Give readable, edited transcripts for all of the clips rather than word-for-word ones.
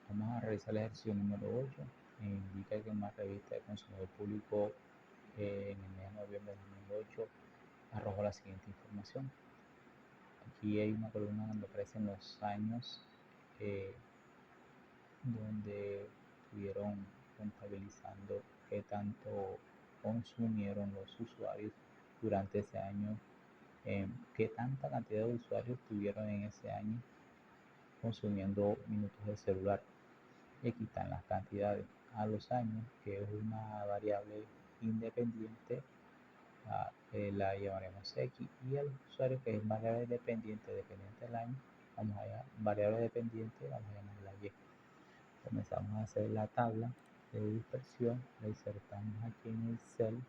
Vamos a realizar el ejercicio número 8. Indica que en una revista de consumidor público en el mes de noviembre de 2008 arrojó la siguiente información. Aquí hay una columna donde aparecen los años donde estuvieron contabilizando qué tanto consumieron los usuarios durante ese año, qué tanta cantidad de usuarios tuvieron en ese año consumiendo minutos de celular. Y aquí están las cantidades a los años, que es una variable independiente, la llamaremos X, y el usuario, que es variable dependiente del año, variable dependiente, vamos a llamarla Y. Comenzamos a hacer la tabla de dispersión, la insertamos aquí en el cel,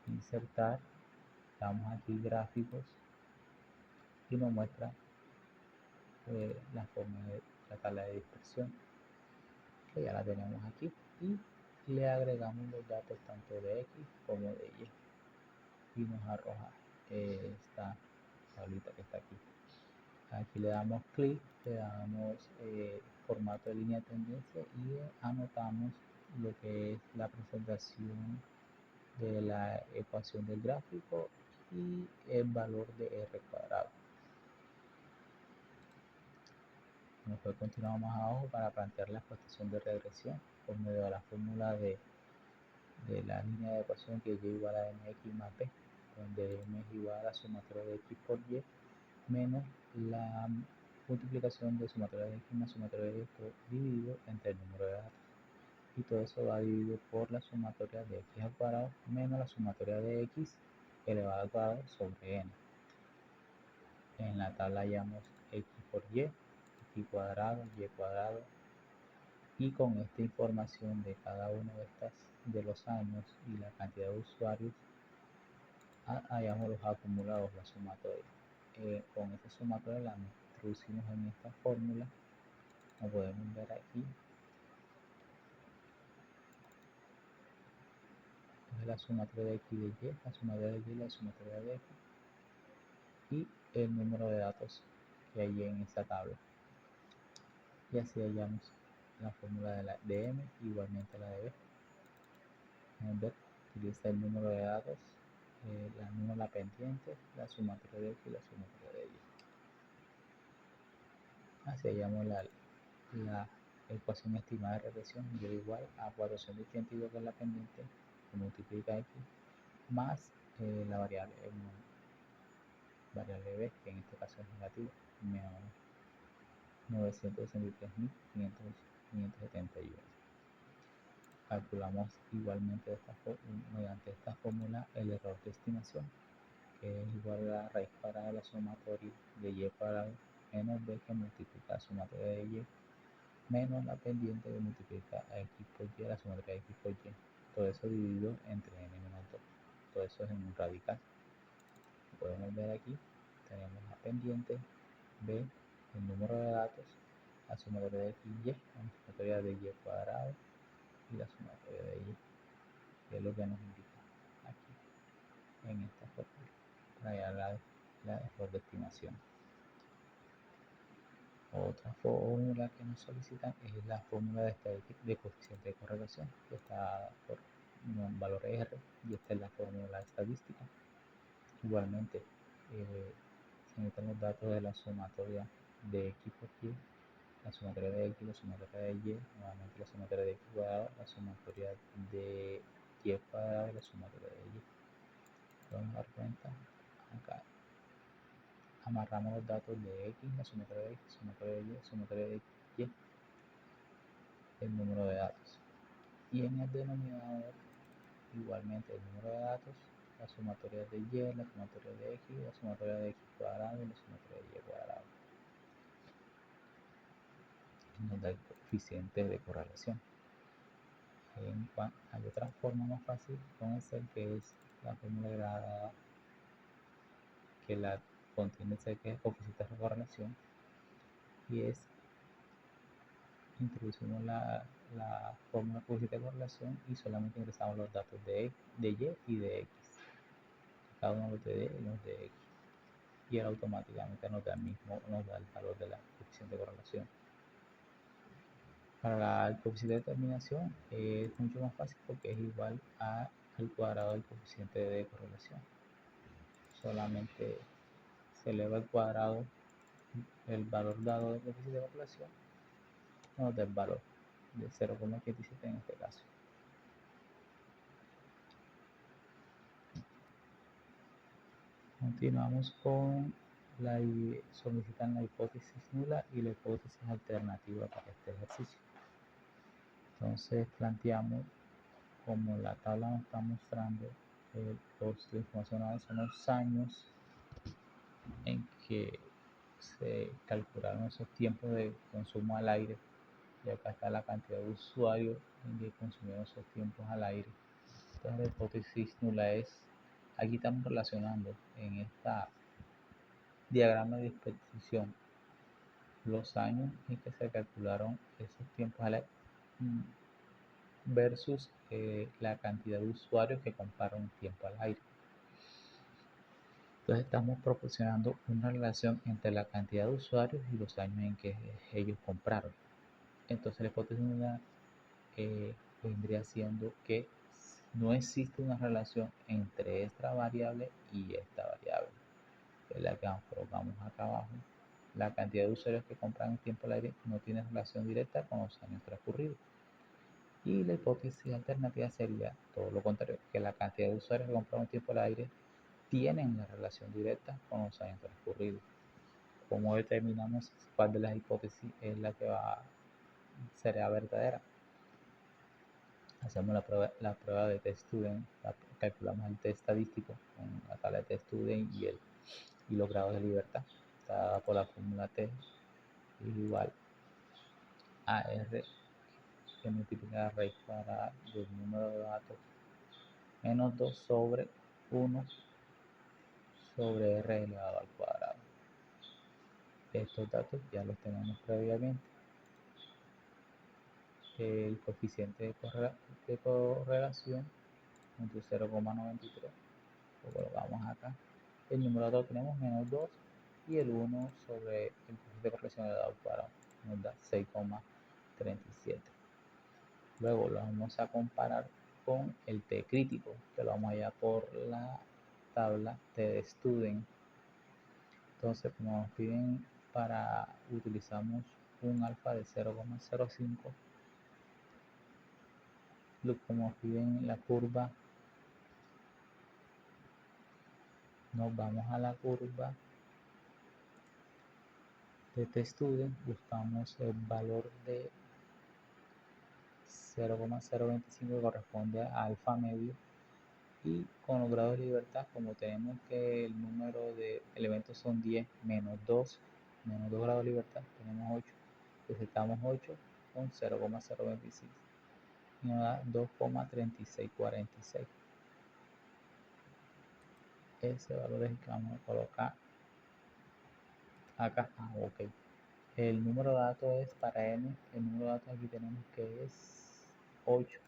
insertar, damos aquí gráficos y nos muestra la forma de la tabla de dispersión, que ya la tenemos aquí, y le agregamos los datos tanto de X como de Y nos arroja esta tablita que está aquí. Aquí le damos clic, le damos formato de línea de tendencia y anotamos lo que es la presentación de la ecuación del gráfico y el valor de R cuadrado. Después continuamos más abajo para plantear la explotación de regresión por medio de la fórmula de la línea de ecuación, que es y igual a mx más b, donde m es igual a la sumatoria de x por y menos la multiplicación de sumatoria de x más sumatoria de esto dividido entre el número de datos. Y todo eso va dividido por la sumatoria de x al cuadrado menos la sumatoria de x elevado al cuadrado sobre n. En la tabla hallamos x por y, x cuadrado, y cuadrado, y con esta información de cada uno de los años y la cantidad de usuarios, hallamos los acumulados, la sumatoria. Con esta sumatoria la introducimos en esta fórmula, como podemos ver aquí. Es la sumatoria de x de y, la sumatoria de y, la sumatoria de x y el número de datos que hay en esta tabla. Y así hallamos la fórmula de m, igualmente la de b. Pueden ver, utiliza el número de datos, la pendiente, la sumatoria de x y la sumatoria de y. Así hallamos la ecuación estimada de regresión, y igual a 482, que es la pendiente, que multiplica x más la variable b, que en este caso es negativa, menos 963.571. Calculamos igualmente mediante esta fórmula el error de estimación, que es igual a la raíz cuadrada de la sumatoria de y cuadrado menos b, que multiplica la sumatoria de y menos la pendiente, que multiplica a x por y, la sumatoria de x por y. Todo eso dividido entre n menos 2. Todo eso es en un radical. Podemos ver aquí, tenemos la pendiente, b, el número de datos, la sumatoria de x y, la sumatoria de y cuadrado y la sumatoria de y, que es lo que nos indica aquí en esta fórmula para hallar la error de estimación. Otra fórmula que nos solicitan es la fórmula de coeficiente de correlación, que está por un valor R, y esta es la fórmula estadística. Igualmente, se necesitan los datos de la sumatoria de x por y, la sumatoria de x, la sumatoria de y, nuevamente la sumatoria de x cuadrado, la sumatoria de y cuadrado y la sumatoria de y. Podemos dar cuenta acá. Amarramos los datos de x, la sumatoria de x, sumatoria de y, sumatoria de y, el número de datos. Y en el denominador, igualmente el número de datos, la sumatoria de y, la sumatoria de x, la sumatoria de x cuadrado y la sumatoria de y cuadrado. Nos da el coeficiente de correlación. Hay otra forma más fácil con Excel, que es la fórmula gradada, que la contiene Excel, que es coeficiente de correlación, y es introducimos la fórmula coeficiente de correlación y solamente ingresamos los datos de y y de x, cada uno los de y los de x, y él automáticamente nos da el valor de la coeficiente de correlación. Para el coeficiente de determinación es mucho más fácil porque es igual al cuadrado del coeficiente de correlación. Solamente se eleva al cuadrado el valor dado del coeficiente de correlación, nos da el valor de 0,87 en este caso. Continuamos con solicitan la hipótesis nula y la hipótesis alternativa para este ejercicio. Entonces planteamos, como la tabla nos está mostrando, la información son los años en que se calcularon esos tiempos de consumo al aire, y acá está la cantidad de usuarios en que consumieron esos tiempos al aire. Entonces la hipótesis nula es, aquí estamos relacionando en esta diagrama de dispersión los años en que se calcularon esos tiempos al aire versus la cantidad de usuarios que compraron tiempo al aire. Entonces estamos proporcionando una relación entre la cantidad de usuarios y los años en que ellos compraron. Entonces la hipótesis nula vendría siendo que no existe una relación entre esta variable y esta variable, que es la que colocamos acá abajo. La cantidad de usuarios que compran en tiempo al aire no tiene relación directa con los años transcurridos. Y la hipótesis alternativa sería todo lo contrario, que la cantidad de usuarios que compraron en tiempo al aire tienen la relación directa con los años transcurridos. ¿Cómo determinamos cuál de las hipótesis es la que será verdadera? Hacemos la prueba de test student, calculamos el test estadístico con la tabla de test student y los grados de libertad, dada por la fórmula T es igual a R que multiplica la raíz cuadrada del número de datos menos 2 sobre 1 sobre R elevado al cuadrado. Estos datos ya los tenemos previamente. El coeficiente de correlación entre 0,93 lo colocamos acá. El número de datos tenemos menos 2 y el 1 sobre el coeficiente de correlación elevado al cuadrado nos da 6,37. Luego lo vamos a comparar con el T crítico, que lo vamos a hallar por la tabla T student. Entonces, como nos piden utilizamos un alfa de 0,05, como piden la curva, nos vamos a la curva de T-Student, buscamos el valor de 0,025 que corresponde a alfa medio, y con los grados de libertad, como tenemos que el número de elementos son 10 menos 2 grados de libertad, tenemos 8, necesitamos 8 con 0,025 y nos da 2,3646. Ese valor es el que vamos a colocar acá. Ok. El número de datos es para n, el número de datos aquí tenemos que es 8,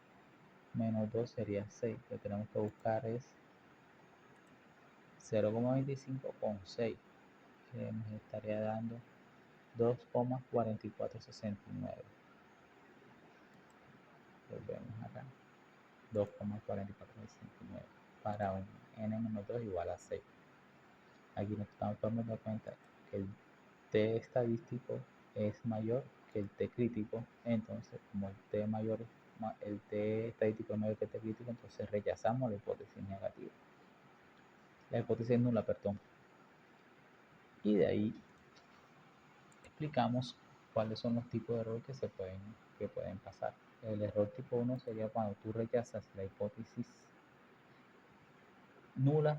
menos 2 sería 6, lo que tenemos que buscar es 0,25 con 6, que nos estaría dando 2,4469. Volvemos acá, 2,4469 para un n-2 igual a 6. Aquí nos estamos dando cuenta que el T estadístico es mayor que el T crítico, entonces como el T estadístico es mayor que el T crítico, entonces rechazamos la hipótesis negativa, la hipótesis nula, perdón. Y de ahí explicamos cuáles son los tipos de error que pueden pasar. El error tipo 1 sería cuando tú rechazas la hipótesis nula,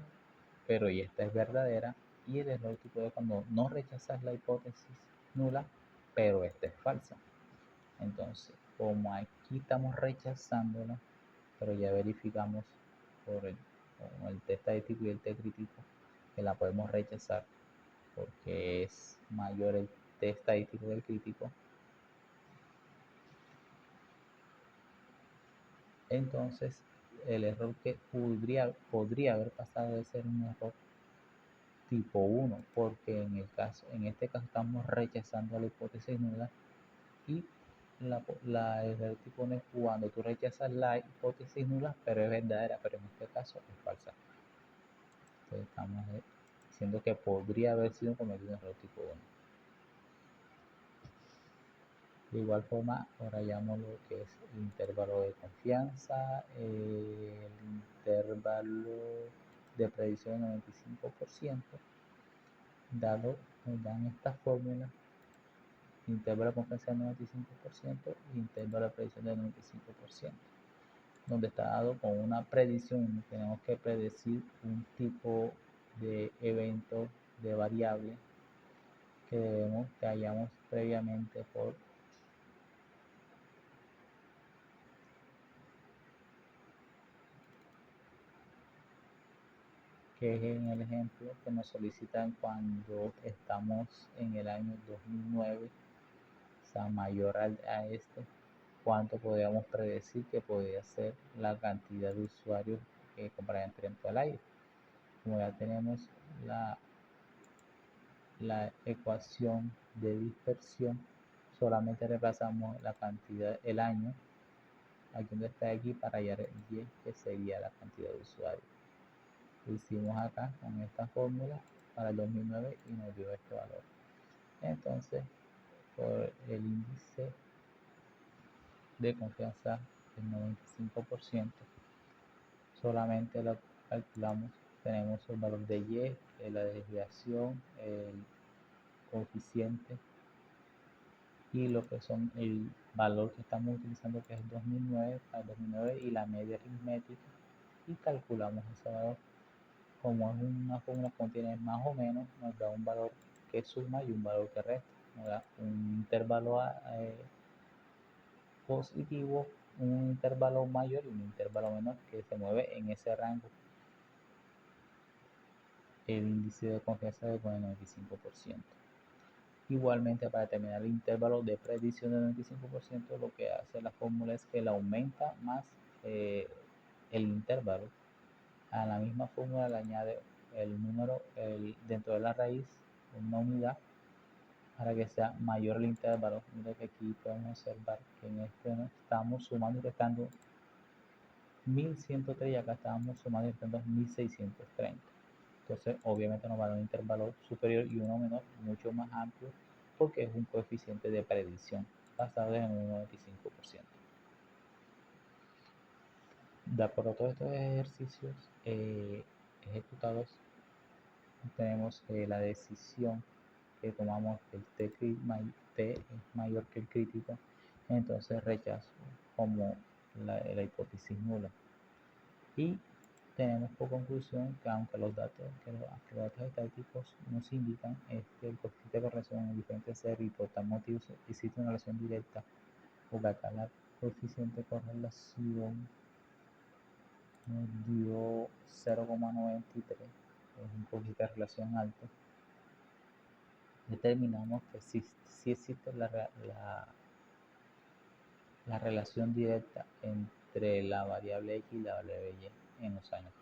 pero y esta es verdadera, y el error tipo 2 cuando no rechazas la hipótesis nula, pero esta es falsa. Entonces, como aquí estamos rechazándola, pero ya verificamos con el T estadístico y el T crítico que la podemos rechazar porque es mayor el T estadístico que el crítico, entonces el error que podría haber pasado de ser un error tipo 1, porque en este caso estamos rechazando la hipótesis nula y el error tipo 1 es cuando tú rechazas la hipótesis nula, pero es verdadera, pero en este caso es falsa. Entonces estamos diciendo que podría haber sido cometido un error tipo 1. De igual forma, ahora hallamos lo que es el intervalo de confianza, el intervalo de predicción del 95%, nos dan esta fórmula, intervalo de confianza del 95% y intervalo de predicción del 95%, donde está dado con una predicción. Tenemos que predecir un tipo de evento de variable que hallamos previamente por que es en el ejemplo que nos solicitan cuando estamos en el año 2009, o sea, mayor a este, cuánto podríamos predecir que podría ser la cantidad de usuarios que comprarían tiempo al aire. Como ya tenemos la ecuación de dispersión, solamente reemplazamos la cantidad, el año, aquí donde está aquí, para hallar el y, que sería la cantidad de usuarios. Lo hicimos acá con esta fórmula para el 2009 y nos dio este valor. Entonces, por el índice de confianza del 95%, solamente lo calculamos. Tenemos el valor de y, la desviación, el coeficiente y lo que son el valor que estamos utilizando, que es 2009 para 2009, y la media aritmética, y calculamos ese valor. Como es una fórmula que contiene más o menos, nos da un valor que suma y un valor que resta. Nos da un intervalo positivo, un intervalo mayor y un intervalo menor que se mueve en ese rango. El índice de confianza del 95%. Igualmente, para determinar el intervalo de predicción del 95%, lo que hace la fórmula es que la aumenta más el intervalo. A la misma fórmula le añade el número dentro de la raíz, una unidad, para que sea mayor el intervalo. Mira que aquí podemos observar que en este no estamos sumando y restando 1103 y acá estábamos sumando y restando 1630. Entonces, obviamente nos va a dar un intervalo superior y uno menor, mucho más amplio, porque es un coeficiente de predicción basado en un 95%. De acuerdo a todos estos ejercicios ejecutados, tenemos la decisión que tomamos que el t es mayor que el crítico, entonces rechazo como la hipótesis nula. Y tenemos por conclusión que aunque los datos estadísticos nos indican que el coeficiente de correlación en diferentes series y por tal motivo existe una relación directa, porque acá la coeficiente de correlación nos dio 0,93, es un coeficiente de relación alto, determinamos que sí existe la relación directa entre la variable x y la variable y en los años